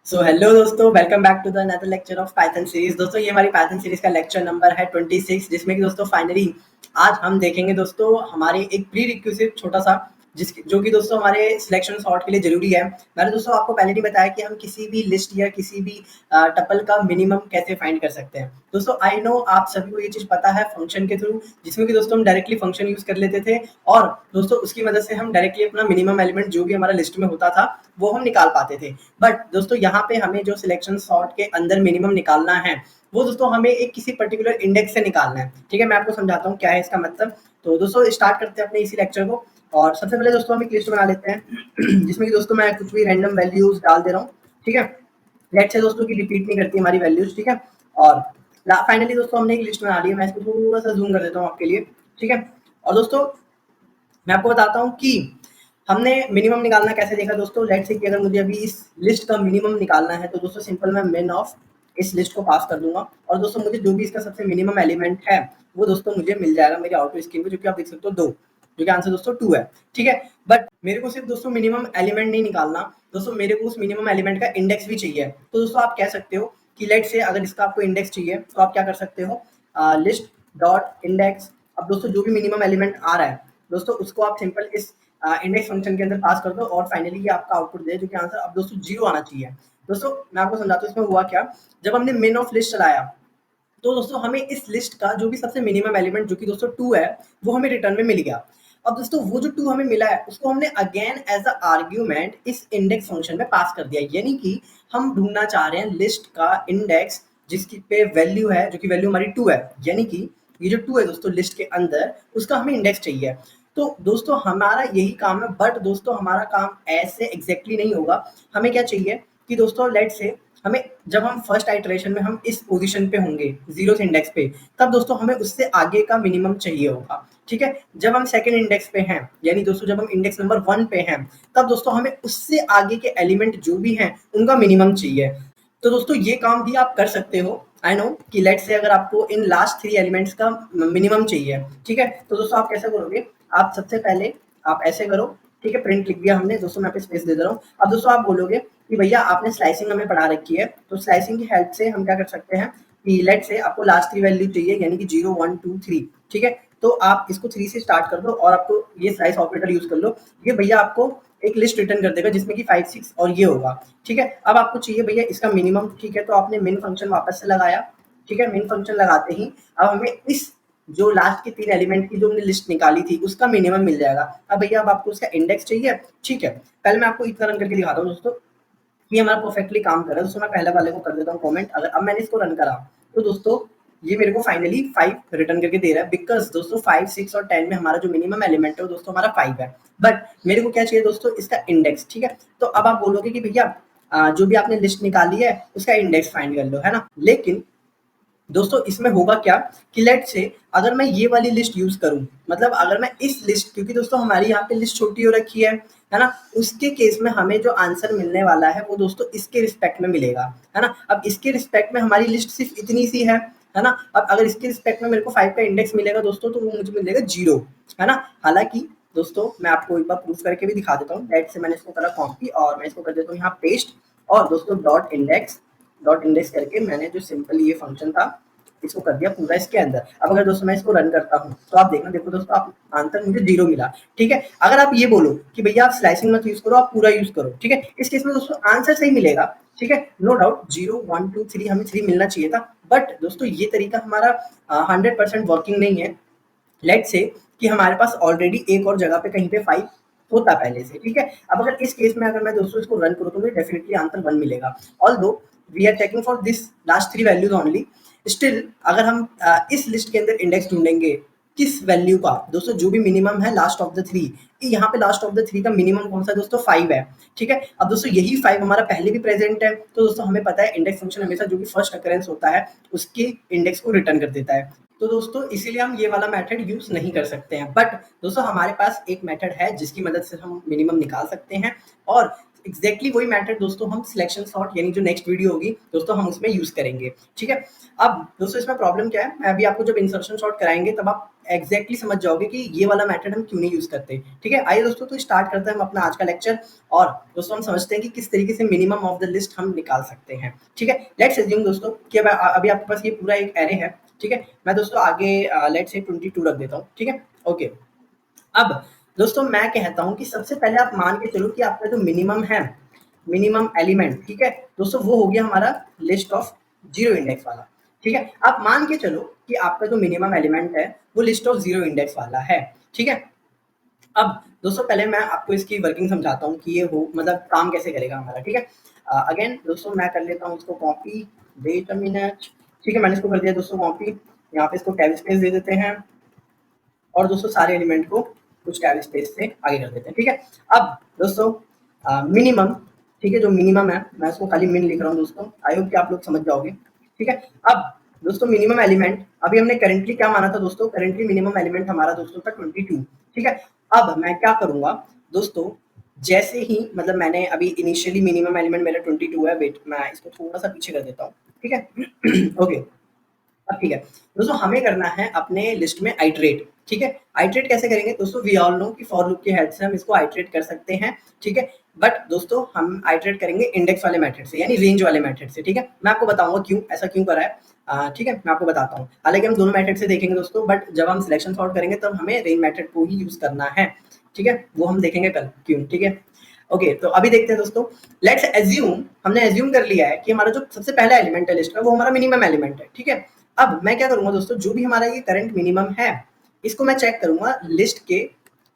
Hello दोस्तों, welcome back to the another lecture of Python series. दोस्तों, ये हमारी पाइथन सीरीज का लेक्चर नंबर है 26, जिसमें कि दोस्तों फाइनली आज हम देखेंगे दोस्तों हमारे एक प्री रिक्विजिट छोटा सा जो कि दोस्तों हमारे सिलेक्शन सॉर्ट के लिए जरूरी है। मैंने दोस्तों आपको पहले ही बताया कि हम किसी भी लिस्ट या किसी भी टपल का मिनिमम कैसे फाइंड कर सकते हैं। दोस्तों आई नो आप सभी को ये चीज पता है फंक्शन के थ्रू, जिसमें कि दोस्तों हम डायरेक्टली फंक्शन यूज कर लेते थे और दोस्तों उसकी मदद से हम डायरेक्टली अपना मिनिमम एलिमेंट जो भी हमारा लिस्ट में होता था वो हम निकाल पाते थे। बट दोस्तों यहाँ पे हमें जो सिलेक्शन सॉर्ट के अंदर मिनिमम निकालना है वो दोस्तों हमें एक किसी पर्टिकुलर इंडेक्स से निकालना है। ठीक है, मैं आपको समझाता हूँ क्या है इसका मतलब। तो दोस्तों स्टार्ट करते हैं अपने इसी लेक्चर को। और सबसे पहले दोस्तों हम एक लिस्ट बना लेते हैं जिसमें कि दोस्तों मैं कुछ भी रैंडम वैल्यूज डाल दे रहा हूँ। ठीक है, लेट से दोस्तों की रिपीट नहीं करती हमारी वैल्यूज। ठीक है, और फाइनली दोस्तों हमने एक लिस्ट बना ली है। मैं इसको थोड़ा सा जूम कर देता हूँ आपके लिए। ठीक है, और दोस्तों मैं आपको बताता हूँ कि हमने मिनिमम निकालना कैसे देखा। दोस्तों लेट्स से कि अगर मुझे अभी इस लिस्ट का मिनिमम निकालना है तो दोस्तों सिंपल मैं min ऑफ इस लिस्ट को पास कर दूंगा और दोस्तों मुझे जो भी इसका सबसे मिनिमम एलिमेंट है वो दोस्तों मुझे मिल जाएगा मेरे आउटर स्क्रीन पे, जो कि आप देख सकते हो 2, जो कि आंसर दोस्तों 2 है। ठीक है, बट मेरे को सिर्फ दोस्तों मिनिमम एलिमेंट नहीं निकालना, दोस्तों मेरे को उस मिनिमम एलिमेंट का इंडेक्स भी चाहिए। तो दोस्तों आप कह सकते हो कि लेट से अगर इसका आपको इंडेक्स चाहिए तो आप क्या कर सकते हो, लिस्ट डॉट इंडेक्स। अब दोस्तों जो भी मिनिमम एलिमेंट आ रहा है दोस्तों उसको आप सिंपल इस इंडेक्स फंक्शन के अंदर पास कर दो और फाइनली ये आपका आउटपुट दे, जो कि आंसर अब दोस्तों 0 आना चाहिए। दोस्तों मैं आपको समझाता हूँ इसमें हुआ क्या। जब हमने min ऑफ लिस्ट चलाया तो दोस्तों हमें इस लिस्ट का जो भी सबसे मिनिमम एलिमेंट जो कि दोस्तों 2 है वो हमें रिटर्न में मिल गया। अब दोस्तों वो जो 2 हमें मिला है उसको हमने अगेन एज अ आर्ग्यूमेंट इस इंडेक्स फंक्शन में पास कर दिया। यानी कि हम ढूंढना चाह रहे हैं लिस्ट का इंडेक्स जिसकी पे वैल्यू है, जो कि वैल्यू हमारी 2 है। यानी कि ये जो 2 है दोस्तों लिस्ट के अंदर उसका हमें इंडेक्स चाहिए। तो दोस्तों हमारा यही काम है, बट दोस्तों हमारा काम ऐसे एग्जैक्टली नहीं होगा। हमें क्या चाहिए कि दोस्तों लेट से हमें जब हम फर्स्ट आइटरेशन में हम इस पोजीशन पे होंगे 0th इंडेक्स पे, तब दोस्तों हमें उससे आगे का मिनिमम चाहिए होगा। ठीक है, जब हम सेकंड इंडेक्स पे हैं यानी दोस्तों जब हम इंडेक्स नंबर 1 पे हैं तब दोस्तों हमें उससे आगे के एलिमेंट जो भी हैं उनका मिनिमम चाहिए। तो दोस्तों ये काम भी आप कर सकते हो। आई नो कि लेट से अगर आपको इन लास्ट 3 एलिमेंट्स का मिनिमम चाहिए। ठीक है, तो दोस्तों आप कैसे करोगे, आप सबसे पहले आप ऐसे करो। ठीक है, प्रिंट लिख दिया हमने दोस्तों, मैं यहाँ पे स्पेस दे दे रहा हूँ। अब दोस्तों आप बोलोगे कि भैया आपने स्लाइसिंग हमें पढ़ा रखी है, तो स्लाइसिंग की हेल्प से हम क्या कर सकते हैं कि लेट से आपको लास्ट 3 वैल्यू चाहिए यानी कि 0 1 2 3। ठीक है, तो आप इसको 3 से स्टार्ट कर दो और आपको ये स्लाइस ऑपरेटर यूज कर लो। ये भैया आपको एक लिस्ट रिटर्न कर देगा जिसमें कि 5 6 और ये होगा। ठीक है, अब आपको चाहिए भैया इसका मिनिमम। ठीक है, तो आपने min फंक्शन वापस से लगाया। ठीक है, min फंक्शन लगाते ही अब हमें इस जो लास्ट के 3 एलिमेंट की जो हमने लिस्ट निकाली थी उसका मिनिमम मिल जाएगा। अब भैया अब आपको उसका इंडेक्स चाहिए। ठीक है, पहले मैं आपको इतना रन करके दिखाता हूँ दोस्तों, ये हमारा परफेक्टली काम कर रहा है। दोस्तों मैं पहले वाले को कर देता हूँ कमेंट। अगर अब मैंने इसको रन करा तो दोस्तों ये मेरे को फाइनली 5 रिटर्न करके दे रहा है, बिकॉज दोस्तों 5 6 और 10 में हमारा जो मिनिमम एलिमेंट है वो दोस्तों हमारा 5 है। बट मेरे को क्या चाहिए दोस्तों, इसका इंडेक्स। ठीक है, तो अब आप बोलोगे कि भैया जो भी आपने लिस्ट निकाली है उसका इंडेक्स फाइंड कर लो, है ना। लेकिन दोस्तों इसमें होगा क्या कि लेट से अगर मैं ये वाली लिस्ट यूज करूं, मतलब अगर मैं इस लिस्ट, क्योंकि दोस्तों हमारी यहाँ पे लिस्ट छोटी हो रखी है ना, उसके केस में हमें जो आंसर मिलने वाला है वो दोस्तों इसके रिस्पेक्ट में मिलेगा, है ना। अब इसके रिस्पेक्ट में हमारी लिस्ट सिर्फ इतनी सी है ना। अब अगर इसके रिस्पेक्ट में मेरे को 5 का इंडेक्स मिलेगा दोस्तों तो वो मुझे मिलेगा 0, है ना। हालांकि दोस्तों मैं आपको एक बार प्रूफ करके भी दिखा देता हूँ। लेट से मैंने इसको करा कॉपी और मैं इसको कर देता हूँ यहाँ पेस्ट, और दोस्तों डॉट इंडेक्स करके मैंने जो सिंपल ये फंक्शन था इसको कर दिया पूरा इसके अंदर। अब अगर दोस्तों मैं इसको रन करता हूँ तो आप देखना, देखो दोस्तों आप आंसर मुझे 0 मिला। ठीक है, अगर आप ये बोलो कि भैया आप स्लाइसिंग मत यूज करो, आप पूरा यूज करो। ठीक है, इस केस में दोस्तों आंसर सही मिलेगा। ठीक है, नो डाउट 0 1 2 3 हमें 3 मिलना चाहिए था, बट दोस्तों ये तरीका हमारा 100% वर्किंग नहीं है। लेट से कि हमारे पास ऑलरेडी एक और जगह पे कहीं पे 5 होता पहले से। ठीक है, अब अगर इस केस में अगर मैं दोस्तों इसको रन करूँ तो मुझे डेफिनेटली आंसर 1 मिलेगा। Although we are checking for this last 3 values only. Still अगर हम इस लिस्ट के अंदर इंडेक्स ढूंढेंगे किस वैल्यू का, दोस्तों जो भी मिनिमम है लास्ट ऑफ द 3, यहाँ पे लास्ट ऑफ द 3 का मिनिमम कौन सा है दोस्तों, 5 है। ठीक है, अब दोस्तों यही 5 हमारा पहले भी प्रेजेंट है, तो दोस्तों हमें पता है इंडेक्स फंक्शन हमेशा जो भी फर्स्ट अकरेंस होता है उसके इंडेक्स को रिटर्न कर देता है। तो दोस्तों इसीलिए हम ये वाला मेथड यूज नहीं कर सकते हैं। बट दोस्तों हमारे पास एक मेथड है जिसकी मदद से हम मिनिमम निकाल सकते हैं, और एग्जैक्टली वही मेथड दोस्तों हम सिलेक्शन सॉर्ट यानी जो नेक्स्ट वीडियो होगी दोस्तों हम उसमें यूज करेंगे, ठीक है। अब दोस्तों इसमें प्रॉब्लम क्या है, मैं अभी आपको जब इंसर्शन सॉर्ट कराएंगे तब आप एग्जैक्टली समझ जाओगे कि ये वाला मेथड हम क्यों नहीं यूज करते, ठीक है। आइए दोस्तों तो स्टार्ट करते हैं हम अपना आज का लेक्चर, और दोस्तों हम समझते हैं कि किस तरीके से मिनिमम ऑफ द लिस्ट हम निकाल सकते हैं, ठीक है। लेट्स अज्यूम दोस्तों कि अभी आपके पास ये पूरा एक एरे है, ठीक है। मैं दोस्तों आगे लेट्स से 22 रख देता हूँ, ठीक है, ओके। अब दोस्तों मैं कहता हूं कि सबसे पहले आप मान के चलो कि आपका जो मिनिमम है, मिनिमम एलिमेंट, ठीक है दोस्तों, वो हो गया हमारा लिस्ट ऑफ जीरो इंडेक्स वाला, ठीक है। आप मान के चलो कि आपका जो मिनिमम एलिमेंट है वो लिस्ट ऑफ जीरो इंडेक्स वाला है, ठीक है। अब दोस्तों पहले मैं आपको इसकी वर्किंग समझाता हूँ कि ये हो मतलब काम कैसे करेगा हमारा, ठीक है। अगेन दोस्तों मैं कर लेता हूँ इसको कॉपी, वेट अ मिनट, ठीक है, मैंने इसको कर दिया दोस्तों कॉपी, यहाँ पे इसको टैब स्पेस दे देते हैं, और दोस्तों सारे एलिमेंट को कुछ टैब स्पेस से आगे कर देते हैं, ठीक है। अब दोस्तों मिनिमम, ठीक है, जो मिनिमम है मैं इसको खाली मिन लिख रहा हूँ दोस्तों, आई होप कि आप लोग समझ जाओगे, ठीक है। अब दोस्तों मिनिमम एलिमेंट अभी हमने करेंटली क्या माना था दोस्तों, करेंटली मिनिमम एलिमेंट हमारा दोस्तों था 22, ठीक है। अब मैं क्या करूंगा दोस्तों, जैसे ही मतलब मैंने अभी इनिशियली मिनिमम एलिमेंट मेरा 22 है, वेट मैं इसको थोड़ा सा पीछे कर देता हूँ, ठीक है। ओके अब ठीक है दोस्तों, हमें करना है अपने लिस्ट में आइटरेट, ठीक है। आइटरेट कैसे करेंगे दोस्तों, वी ऑल नो कि फॉर लूप की हेल्प से हम इसको आइटरेट कर सकते हैं, ठीक है। बट दोस्तों हम आइटरेट करेंगे इंडेक्स वाले मेथड से यानी रेंज वाले मेथड से, ठीक है। मैं आपको बताऊंगा क्यों ऐसा क्यों करा है, ठीक है, मैं आपको बताता हूँ। हालांकि हम दोनों मेथड से देखेंगे दोस्तों, बट जब हम सिलेक्शन सॉर्ट करेंगे तब हमें रेंज मेथड को ही यूज करना है, ठीक है, वो हम देखेंगे कल क्यों, ठीक है। ओके तो अभी देखते हैं दोस्तों, लेट्स एज्यूम, हमने एज्यूम कर लिया है कि हमारा जो सबसे पहला एलिमेंट है लिस्ट का वो हमारा मिनिमम एलिमेंट है, ठीक है। अब मैं क्या करूंगा दोस्तों, जो भी हमारा ये करंट मिनिमम है इसको मैं चेक करूंगा लिस्ट के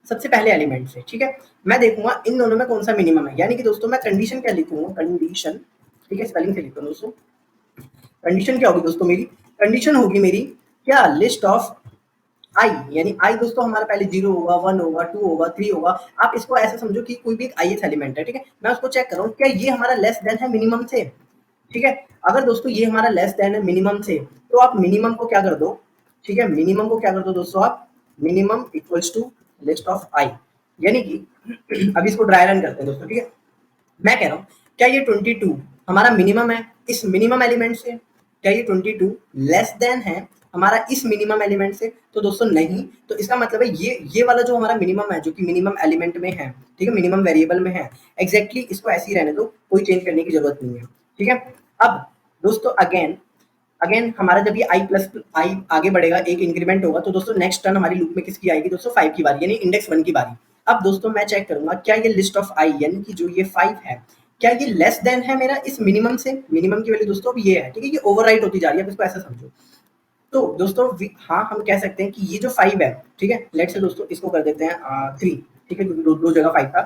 सबसे पहले एलिमेंट से, ठीक है। मैं देखूंगा इन दोनों में कौन सा मिनिमम है, यानी कि दोस्तों मैं कंडीशन क्या लिखूंगा, कंडीशन, ठीक है, स्पेलिंग से लिखता हूं दोस्तों। कंडीशन क्या होगी दोस्तों मेरी, कंडीशन होगी मेरी क्या, लिस्ट ऑफ आई, यानी आई दोस्तों हमारा पहले 0 होगा, 1 होगा, 2 होगा, 3 होगा। आप इसको ऐसे समझो कि कोई भी एक आई एलिमेंट है, ठीक है। मैं उसको चेक कर रहा हूँ क्या ये हमारा लेस देन है मिनिमम से, ठीक है। अगर दोस्तों ये हमारा लेस देन है मिनिमम से, तो आप मिनिमम को क्या कर दो, ठीक है, मिनिमम को क्या कर दो दोस्तों आप, minimum equals to least of I, यानी कि अभी इसको ड्राई रन करते हैं दोस्तों, ठीक है। मैं कह रहा हूँ क्या ये 22 हमारा मिनिमम है इस मिनिमम एलिमेंट से, क्या ये 22 लेस देन है हमारा इस मिनिमम एलिमेंट से, तो दोस्तों नहीं। तो इसका मतलब है ये वाला जो हमारा मिनिमम है जो कि मिनिमम एलिमेंट में है, ठीक है, मिनिमम वेरिएबल में है, एग्जैक्टली इसको ऐसे ही रहने दो, कोई चेंज करने की जरूरत नहीं है, ठीक है। अब दोस्तों अगेन अगेन हमारा जब ये आई प्लस आई आगे बढ़ेगा, एक इंक्रीमेंट होगा, तो दोस्तों नेक्स्ट टर्न हमारी लूप में किसकी आएगी दोस्तों, 5 की बारी, यानी इंडेक्स 1 की बारी। अब दोस्तों मैं चेक करूंगा क्या ये लिस्ट ऑफ आई यानी कि जो ये 5 है, क्या ये लेस देन है मेरा इस मिनिमम से, मिनिमम की वैल्यू दोस्तों अब ये है, ठीक है, ये ओवरराइट होती जा रही है, अब इसको ऐसा समझो। तो दोस्तों हाँ हम कह सकते हैं कि ये जो 5 है, ठीक है, लेट्स से दोस्तों इसको कर देते हैं 3, ठीक है, क्योंकि दो जगह 5 था।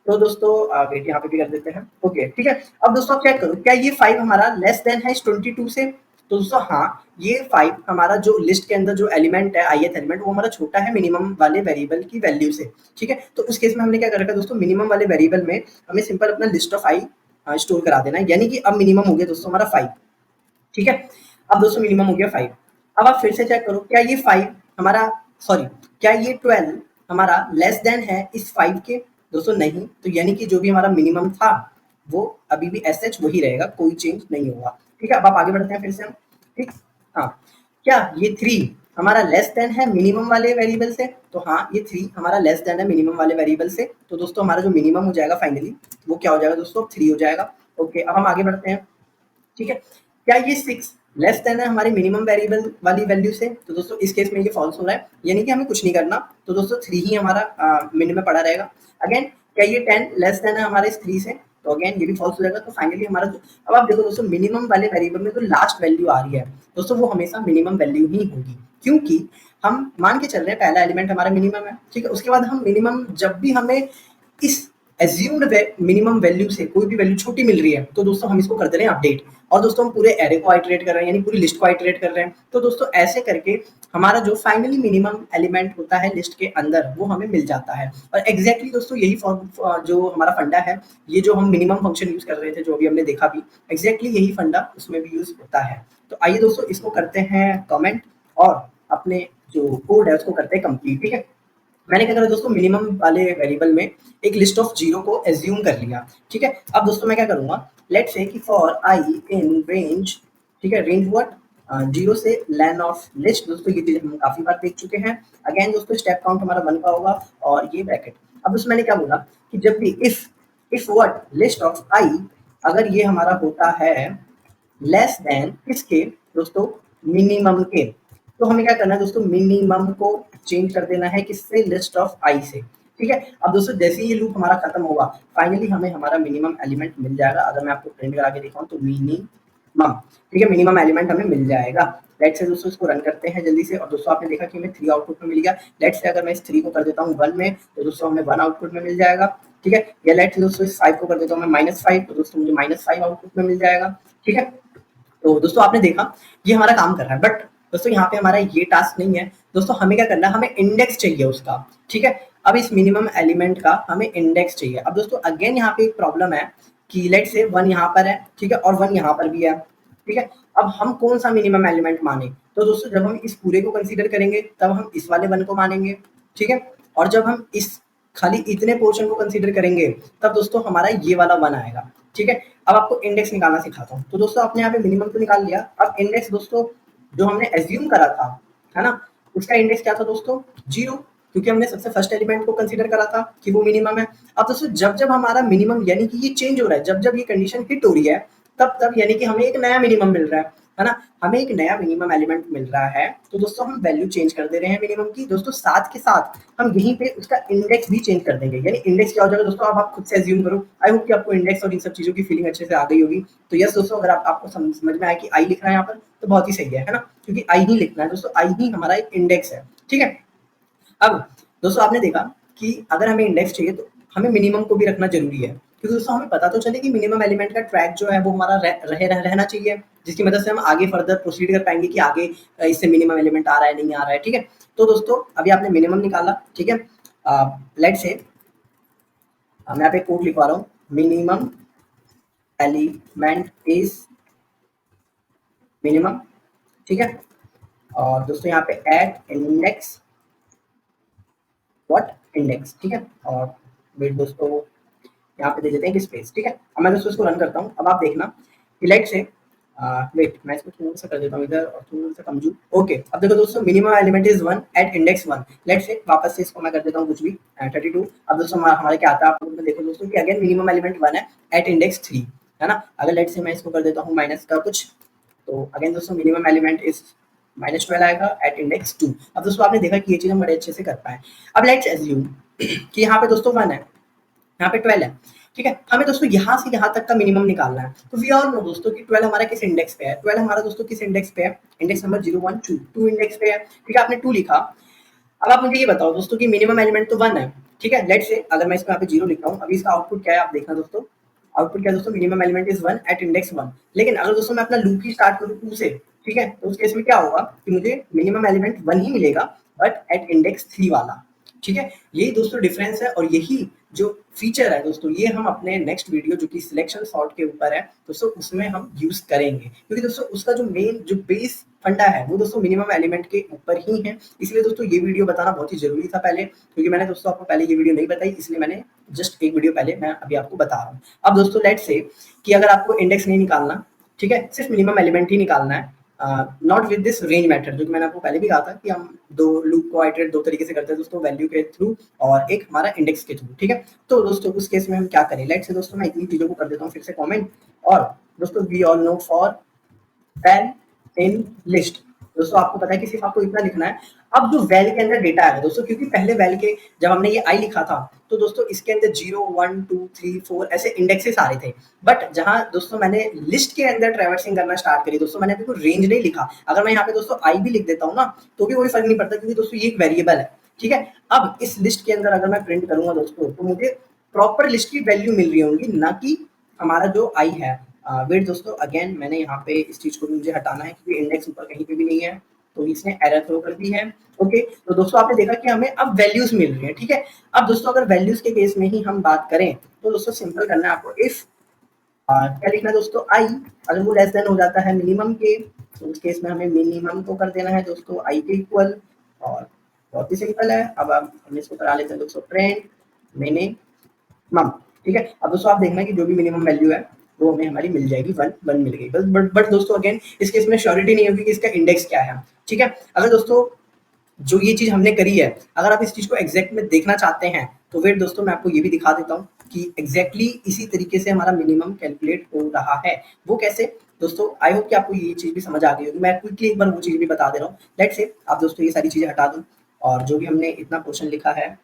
तो दोस्तों वेट यहाँ पे भी कर देते हैं, ओके ठीक है। अब दोस्तों आप चेक करो क्या ये 5 हमारा लेस देन है इस 22 से, तो दोस्तों हाँ ये 5 हमारा जो लिस्ट के अंदर जो एलिमेंट है ith एलिमेंट वो हमारा छोटा है मिनिमम वाले वेरिएबल की वैल्यू से, ठीक है। तो उस केस में हमने क्या कर रखा है दोस्तों, मिनिमम वाले वेरिएबल में हमें सिंपल अपना लिस्ट ऑफ आई स्टोर करा देना है, यानी कि अब मिनिमम हो गया दोस्तों हमारा 5, ठीक है। अब दोस्तों मिनिमम हो गया 5। अब आप फिर से चेक करो क्या ये 5 हमारा सॉरी क्या ये 12 हमारा लेस देन है इस 5 के, दोस्तों नहीं। तो यानी कि जो भी हमारा मिनिमम था वो अभी भी एस एच वही रहेगा, कोई चेंज नहीं होगा, ठीक है। अब आप आगे बढ़ते हैं फिर से हम, ठीक, हाँ क्या ये 3 हमारा लेस देन है मिनिमम वाले वेरिएबल से, तो हाँ ये 3 हमारा लेस देन है मिनिमम वाले वेरिएबल से, तो दोस्तों हमारा जो मिनिमम हो जाएगा फाइनली वो क्या हो जाएगा दोस्तों, 3 हो जाएगा, ओके। अब हम आगे बढ़ते हैं, ठीक है। क्या ये 6 लेस देन है हमारे मिनिमम वेरिएबल वाली वैल्यू से, तो दोस्तों इस केस में ये फॉल्स हो रहा है, यानी कि हमें कुछ नहीं करना, तो दोस्तों 3 ही हमारा मिन में पड़ा रहेगा। अगेन क्या ये 10 लेस देन है हमारे इस 3 से, तो अगेन ये भी फॉल्स हो जाएगा। तो फाइनली हमारा जो, अब आप देखो दोस्तों मिनिमम वाले वेरिएबल में जो लास्ट वैल्यू आ रही है दोस्तों वो हमेशा मिनिमम वैल्यू ही होगी, क्योंकि हम मान के चल रहे हैं पहला एलिमेंट हमारा मिनिमम है, ठीक है। उसके बाद हम मिनिमम जब भी हमें इस एज्यूम्ड मिनिमम वैल्यू से कोई भी वैल्यू छोटी मिल रही है तो दोस्तों हम इसको कर दे रहे हैं अपडेट, और दोस्तों हम पूरे एरे को आइटरेट कर रहे हैं यानी पूरी लिस्ट को आइटरेट कर रहे हैं। तो दोस्तों ऐसे करके हमारा जो फाइनली मिनिमम एलिमेंट होता है लिस्ट के अंदर वो हमें मिल जाता है। और एग्जैक्टली दोस्तों यही जो हमारा फंडा है, ये जो हम मिनिमम फंक्शन यूज कर रहे थे जो अभी हमने देखा भी, एग्जैक्टली यही फंडा उसमें भी यूज होता है। तो आइए दोस्तों इसको करते हैं कमेंट और अपने जो कोड है उसको करते हैं कंप्लीट, ठीक है। मैंने क्या करा दोस्तों, मिनिमम वाले वेरिएबल में एक लिस्ट ऑफ जीरो को एज्यूम कर लिया। ठीक है, अब दोस्तों मैं क्या करूंगा, लेट्स से कि फॉर आई इन रेंज, ठीक है, रेंज व्हाट, जीरो से लेन ऑफ लिस्ट। दोस्तों ये चीज हम काफी बार देख चुके हैं। अगेन दोस्तों स्टेप काउंट हमारा 1 का होगा और ये ब्रैकेट। अब दोस्तों मैंने क्या बोला कि जब भी इफ व्हाट लिस्ट ऑफ आई, अगर ये हमारा होता है लेस देन किसके दोस्तों, मिनिमम के, तो हमें क्या करना है दोस्तों, मिनिमम को चेंज कर देना है किससे, लिस्ट ऑफ आई से। ठीक है, अब दोस्तों जैसे ही ये लूप हमारा खत्म होगा, फाइनली हमें हमारा मिनिमम एलिमेंट मिल जाएगा। अगर मैं आपको प्रिंट करा के दिखाऊं तो मिनिमम, ठीक है, मिनिमम एलिमेंट हमें मिल जाएगा। लेट्स से दोस्तों इसको रन करते हैं जल्दी से, और दोस्तों आपने देखा कि हमें 3 आउटपुट में मिल गया। लेट्स से अगर मैं इस 3 को कर देता हूँ 1 में, तो दोस्तों हमें 1 आउटपुट में मिल जाएगा। ठीक है, या लेट्स से दोस्तों इस 5 को कर देता हूँ मैं -5, तो दोस्तों मुझे -5 आउटपुट में मिल जाएगा। ठीक है, तो दोस्तों आपने देखा ये हमारा काम कर रहा है, बट दोस्तों यहाँ पे हमारा ये टास्क नहीं है। दोस्तों हमें क्या करना है, हमें इंडेक्स चाहिए उसका। ठीक है, अब इस मिनिमम एलिमेंट का हमें इंडेक्स चाहिए। अब दोस्तों अगेन यहाँ पे एक प्रॉब्लम है कि लेट से 1 यहाँ पर है, ठीक है, और 1 यहाँ पर भी है। ठीक है, अब हम कौन सा मिनिमम एलिमेंट माने, तो दोस्तों जब हम इस पूरे को कंसीडर करेंगे तब हम इस वाले 1 को मानेंगे। ठीक है, और जब हम इस खाली इतने पोर्शन को कंसीडर करेंगे तब दोस्तों हमारा ये वाला 1 आएगा। ठीक है, अब आपको इंडेक्स निकालना सिखाता हूँ। तो दोस्तों आपने यहाँ पे मिनिमम तो निकाल लिया, अब इंडेक्स दोस्तों जो हमने एज्यूम करा था, है ना, उसका इंडेक्स क्या था दोस्तों, 0, क्योंकि हमने सबसे फर्स्ट एलिमेंट को कंसीडर करा था कि वो मिनिमम है। अब दोस्तों जब जब हमारा मिनिमम यानी कि ये चेंज हो रहा है, जब जब ये कंडीशन हिट हो रही है, तब तब यानी कि हमें एक नया मिनिमम मिल रहा है ना, हमें एक नया मिनिमम एलिमेंट मिल रहा है। तो दोस्तों हम वैल्यू चेंज कर दे रहे हैं मिनिमम की। दोस्तों साथ के साथ हम यहीं पे उसका इंडेक्स भी चेंज कर देंगे। यानी इंडेक्स क्या हो जाएगा दोस्तों, अब आप खुद से एज्यूम करो। आई होप कि आपको इंडेक्स और इन सब चीजों की फीलिंग अच्छे से आ गई होगी। तो यस दोस्तों, अगर आपको समझ में आया कि आई लिखना है यहाँ पर, तो बहुत ही सही है ना, क्योंकि आई ही लिखना है दोस्तों, आई ही हमारा एक इंडेक्स है। ठीक है, अब दोस्तों आपने देखा कि अगर हमें इंडेक्स चाहिए तो हमें मिनिमम को भी रखना जरूरी है, क्योंकि दोस्तों हमें पता तो चले कि मिनिमम एलिमेंट का ट्रैक जो है वो हमारा रहना चाहिए, जिसकी मदद से हम आगे फर्दर प्रोसीड कर पाएंगे कि आगे इससे मिनिमम एलिमेंट आ रहा है नहीं आ रहा है। ठीक है, तो दोस्तों अभी आपने मिनिमम निकाला। ठीक है, लेट से मैं यहाँ पे कोड लिखवा रहा हूँ, मिनिमम एलिमेंट इज मिनिमम। ठीक है, और दोस्तों यहाँ पे एट इंडेक्स व्हाट, इंडेक्स। ठीक है, और वेट दोस्तों यहाँ पे दे देते हैं कि स्पेस। ठीक है, अब मैं दोस्तों इसको रन करता हूँ। अब आप देखना कि लेट से वेट मैं इसको थोड़ा सा कर देता हूँ इधर और थोड़ा सा कम जू। ओके, अब देखो दोस्तों minimum element is 1 at index 1। लेट से वापस से इसको मैं कर देता हूँ कुछ भी 32। अब दोस्तों हमारे क्या आता है, आप लोग देखो दोस्तों कि अगेन मिनिमम एलिमेंट 1 है एट इंडेक्स 3, है ना। अगर लेट से मैं इसको कर देता हूँ माइनस का कुछ, तो अगेन दोस्तों मिनिमम एलिमेंट इज -12 आएगा एट इंडेक्स 2। अब दोस्तों आपने देखा कि ये चीज हम बड़े अच्छे से कर पाए। अब लेट्स एज्यूम कि यहाँ पे दोस्तों 1 है, यहाँ पे 12 है। ठीक है, हमें दोस्तों यहाँ से यहाँ तक का मिनिमम निकालना है। तो वी ऑल नो दोस्तों कि 12 हमारा किस इंडेक्स पे है, 12 हमारा दोस्तों किस इंडेक्स पे है, इंडेक्स नंबर 0 1 2 2 इंडेक्स पे है। ठीक है, आपने 2 लिखा। अब आप मुझे ये बताओ दोस्तों कि मिनिमम एलिमेंट तो 1 है। ठीक है, लेट्स से अगर मैं इसको यहाँ पे 0 लिखता हूँ, अभी इसका आउटपुट क्या है आप देखना दोस्तों। आउटपुट क्या है दोस्तों, minimum element is 1 at index 1। लेकिन अगर दोस्तों मैं अपना लूप ही स्टार्ट करूँ 2 से, ठीक है, तो उस केस में क्या होगा कि मुझे मिनिमम एलिमेंट 1 ही मिलेगा, बट एट इंडेक्स 3 वाला। ठीक है, यही दोस्तों डिफरेंस है, और यही जो फीचर है दोस्तों, ये हम अपने नेक्स्ट वीडियो जो कि सिलेक्शन सॉर्ट के ऊपर है दोस्तों, उसमें हम यूज करेंगे। क्योंकि दोस्तों उसका जो मेन जो बेस फंडा है वो दोस्तों मिनिमम एलिमेंट के ऊपर ही है। इसलिए दोस्तों ये वीडियो बताना बहुत ही जरूरी था पहले, क्योंकि मैंने दोस्तों आपको पहले ये वीडियो नहीं बताई, इसलिए मैंने जस्ट एक वीडियो पहले मैं अभी आपको बता रहा हूँ। अब दोस्तों लेट्स से कि अगर आपको इंडेक्स नहीं निकालना, ठीक है, सिर्फ मिनिमम एलिमेंट ही निकालना है, not with this range method, जो कि मैंने आपको पहले भी कहा था कि हम दो लूप को आइटरेट दो तरीके से करते हैं दोस्तों, वैल्यू के थ्रू और एक हमारा इंडेक्स के थ्रू। ठीक है, तो दोस्तों उस केस में हम क्या करें, लेट्स से दोस्तों मैं इतनी चीजों को कर देता हूँ फिर से कमेंट। और दोस्तों we all know for val in list, दोस्तों आपको पता है कि सिर्फ आपको इतना लिखना है। अब जो वैल के अंदर डेटा है दोस्तों, क्योंकि पहले वैल के जब हमने ये आई लिखा था तो दोस्तों इसके अंदर 0 1 2 3 4 ऐसे इंडेक्सेस आ रहे थे। बट जहां दोस्तों मैंने लिस्ट के अंदर ट्रैवर्सिंग करना स्टार्ट करी दोस्तों, मैंने अभी कोई रेंज नहीं लिखा। अगर मैं यहाँ पे दोस्तों आई भी लिख देता हूँ ना, तो भी कोई फर्क नहीं पड़ता, क्योंकि दोस्तों ये एक वेरिएबल है। ठीक है, अब इस लिस्ट के अंदर अगर मैं प्रिंट करूंगा दोस्तों, तो मुझे प्रॉपर लिस्ट की वैल्यू मिल रही होंगी, ना कि हमारा जो आई है। वेट दोस्तों, अगेन मैंने यहाँ पे इस चीज को भी मुझे हटाना है, क्योंकि इंडेक्स ऊपर कहीं पे भी नहीं है, तो इसने एरर थ्रो कर दी है। ओके, तो दोस्तों आपने देखा कि हमें अब वैल्यूज मिल रही है। ठीक है, अब दोस्तों अगर वैल्यूज के केस में ही हम बात करें, तो दोस्तों सिंपल करना है आपको। इफ क्या लिखना है दोस्तों, आई अगर वो लेस देन हो जाता है मिनिमम के, तो उस केस में हमें मिनिमम को कर देना है दोस्तों आई के इक्वल। और बहुत ही सिंपल है। अब हम इसको करा लेते हैं दोस्तों प्रिंट मिनिमम, ठीक है। अब दोस्तों आप देखना कि जो भी मिनिमम वैल्यू है वो हमें हमारी मिल जाएगी, 1 मिल गई बस। बट दोस्तों अगेन इस केस में श्योरिटी नहीं होगी कि इसका इंडेक्स क्या है, ठीक है। अगर दोस्तों जो ये चीज़ हमने करी है, अगर आप इस चीज़ को एग्जैक्ट में देखना चाहते हैं तो वेट दोस्तों मैं आपको ये भी दिखा देता हूँ कि एग्जैक्टली इसी तरीके से हमारा मिनिमम कैलकुलेट हो रहा है। वो कैसे दोस्तों, आई होप कि आपको ये चीज़ भी समझ आ गई होगी। मैं क्विकली एक बार वो चीज़ भी बता दे रहा हूँ। लेट्स से आप दोस्तों ये सारी चीज़ें हटा दो और जो भी हमने इतना क्वेश्चन लिखा है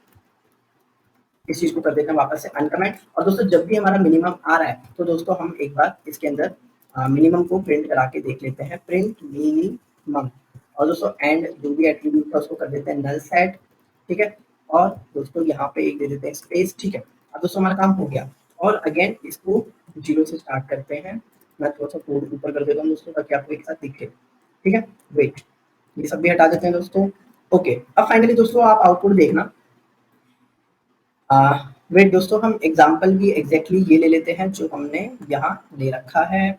इस चीज़ को कर देते हैं वापस से अनकमेंट। और दोस्तों जब भी हमारा मिनिमम आ रहा है तो दोस्तों हम एक बार इसके अंदर मिनिमम को प्रिंट करा के देख लेते हैं, प्रिंट मिनिमम। और दोस्तों एंड जो भी एट्रीब्यूट था उसको कर देते हैं नल सेट, ठीक है। और दोस्तों यहाँ पे एक दे देते हैं स्पेस, ठीक है। अब दोस्तों हमारा काम हो गया। और अगेन इसको 0 से स्टार्ट करते हैं। मैं थोड़ा सा कोड ऊपर कर देता हूँ दोस्तों ताकि आपको एक साथ दिखे, ठीक है। वेट, ये सब भी हटा देते हैं दोस्तों। ओके, अब फाइनली दोस्तों आप आउटपुट देखना। वेट दोस्तों हम एग्जाम्पल भी एग्जैक्टली ये ले लेते हैं जो हमने यहाँ ले रखा है,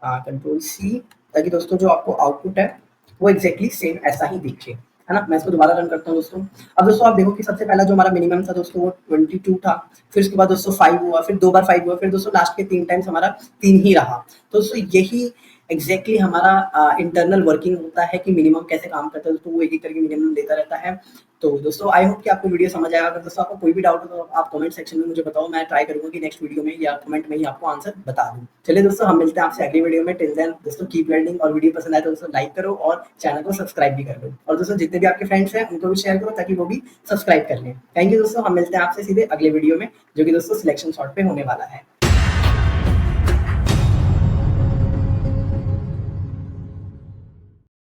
कंट्रोल सी, ताकि दोस्तों जो आपको आउटपुट है वो एग्जैक्टली सेम ऐसा ही दिखे, है ना। मैं इसको दोबारा रन करता हूँ दोस्तों। अब दोस्तों आप देखो कि सबसे पहला जो हमारा मिनिमम था दोस्तों वो 22 था, फिर उसके बाद दोस्तों 5 हुआ, फिर 2 बार 5 हुआ, फिर दोस्तों लास्ट के 3 टाइम्स हमारा 3 ही रहा। तो दोस्तों यही एग्जैक्टली हमारा इंटरनल वर्किंग होता है कि मिनिमम कैसे काम करता है दोस्तों, वो एक एक करके मिनिमम देता रहता है। तो दोस्तों आई होप कि आपको वीडियो समझ आएगा। अगर दोस्तों आपको कोई भी डाउट हो तो आप कमेंट सेक्शन में मुझे बताओ, मैं ट्राई करूंगा कि नेक्स्ट वीडियो में या कमेंट में ही आपको आंसर बता दूं। चलिए दोस्तों हम मिलते हैं आपसे अगली वीडियो में। टिल देन दोस्तों कीप लर्निंग, और वीडियो पसंद आए तो दोस्तों लाइक करो और चैनल को सब्सक्राइब भी कर लो। और दोस्तों जितने भी आपके फ्रेंड्स हैं उनको भी शेयर करो ताकि वो भी सब्सक्राइब कर लें। थैंक यू दोस्तों, हम मिलते हैं आपसे सीधे अगले वीडियो में जो कि दोस्तों सिलेक्शन शॉर्ट पे होने वाला है।